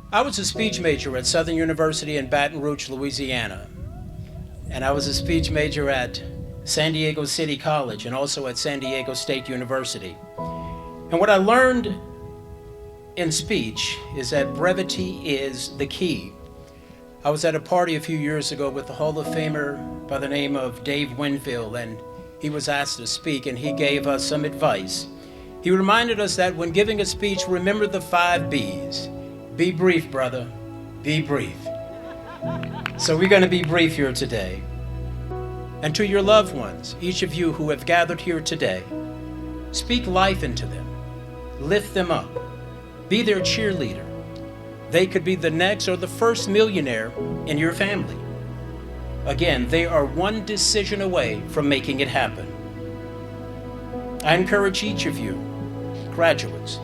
I was a speech major at Southern University in Baton Rouge, Louisiana. And I was a speech major at San Diego City College and also at San Diego State University. And what I learned in speech is that brevity is the key. I was at a party a few years ago with the Hall of Famer by the name of Dave Winfield, and he was asked to speak, and he gave us some advice. He reminded us that when giving a speech, remember the 5 B's. Be brief, brother. Be brief. So we're going to be brief here today. And to your loved ones, each of you who have gathered here today, speak life into them. Lift them up. Be their cheerleader. They could be the next or the first millionaire in your family. Again, they are one decision away from making it happen. I encourage each of you, graduates,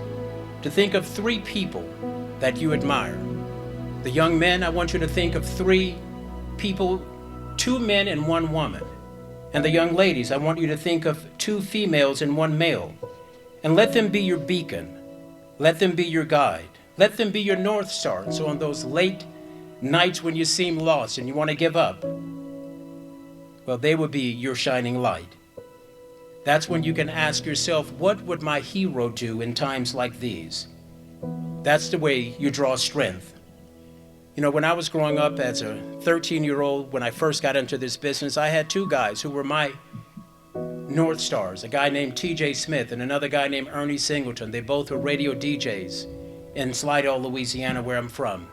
to think of 3 people that you admire. The young men, I want you to think of 3 people, 2 men and 1 woman. And the young ladies, I want you to think of 2 females and 1 male. And let them be your beacon. Let them be your guide. Let them be your North Star. So on those late nights when you seem lost and you want to give up, well, they will be your shining light. That's when you can ask yourself, what would my hero do in times like these? That's the way you draw strength. You know, when I was growing up as a 13-year-old, when I first got into this business, I had 2 guys who were my North Stars, a guy named T.J. Smith and another guy named Ernie Singleton. They both were radio DJs in Slidell, Louisiana, where I'm from.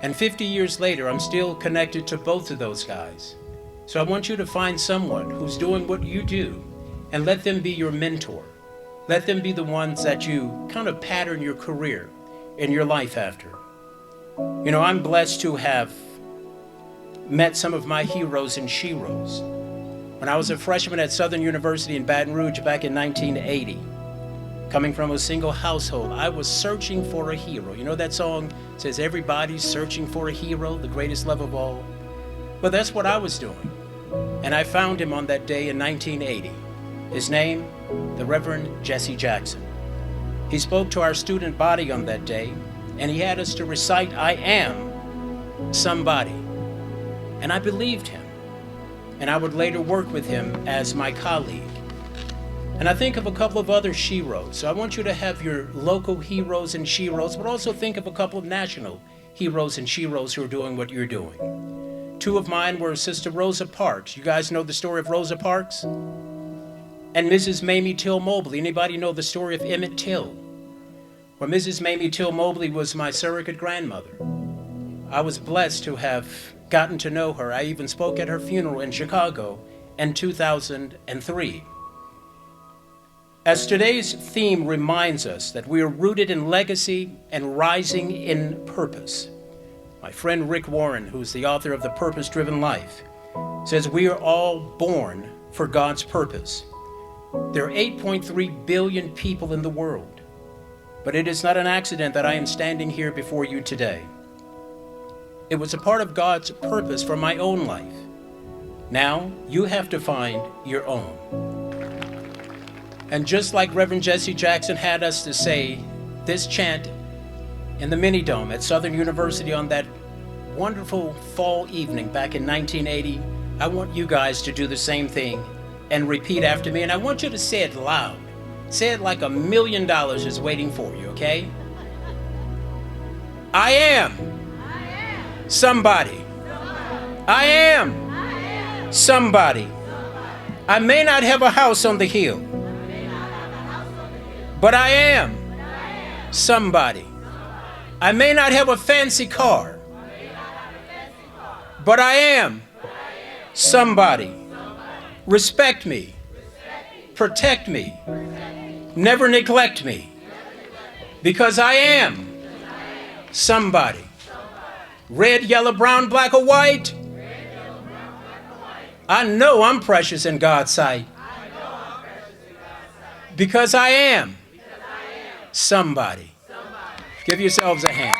And 50 years later, I'm still connected to both of those guys. So I want you to find someone who's doing what you do and let them be your mentor. Let them be the ones that you kind of pattern your career and your life after. You know, I'm blessed to have met some of my heroes and sheroes. When I was a freshman at Southern University in Baton Rouge back in 1980, coming from a single household, I was searching for a hero. You know that song says, everybody's searching for a hero, the greatest love of all? Well, that's what I was doing. And I found him on that day in 1980. His name, the Reverend Jesse Jackson. He spoke to our student body on that day, and he had us to recite, I am somebody. And I believed him. And I would later work with him as my colleague. And I think of a couple of other sheroes. So I want you to have your local heroes and sheroes, but also think of a couple of national heroes and sheroes who are doing what you're doing. 2 of mine were Sister Rosa Parks. You guys know the story of Rosa Parks? And Mrs. Mamie Till Mobley. Anybody know the story of Emmett Till? Well, Mrs. Mamie Till Mobley was my surrogate grandmother. I was blessed to have gotten to know her. I even spoke at her funeral in Chicago in 2003. As today's theme reminds us that we are rooted in legacy and rising in purpose, my friend Rick Warren, who's the author of The Purpose-Driven Life, says we are all born for God's purpose. There are 8.3 billion people in the world, but it is not an accident that I am standing here before you today. It was a part of God's purpose for my own life. Now, you have to find your own. And just like Reverend Jesse Jackson had us to say this chant in the mini dome at Southern University on that wonderful fall evening back in 1980, I want you guys to do the same thing and repeat after me. And I want you to say it loud. Say it like $1 million is waiting for you, okay? I am somebody. I am somebody. I may not have a house on the hill, but I am somebody. I may not have a fancy car, but I am somebody. Respect me, protect me, never neglect me, because I am somebody. Red, yellow, brown, black, or white. I know I'm precious in God's sight. Because I am somebody. Give yourselves a hand.